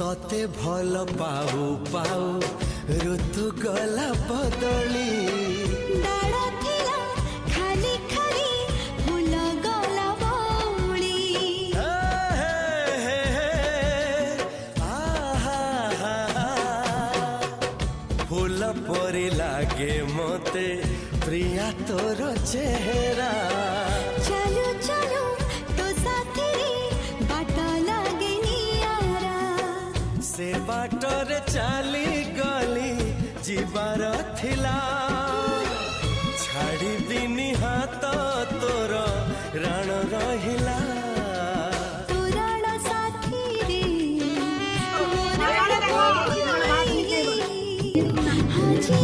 तोते भल पाऊ पाऊ ऋतु गला बदली डाळ थिला खाली खाली फूल गला बौली फूल परी लागे मते प्रिया तोर चेहरा चलो चलो तो साथी बाट लागे नियारा से बाटरे चली गली जीवार थिला छाड़ी दिनी हाथ तोर राण रहिला पुराण साथी रे हाजी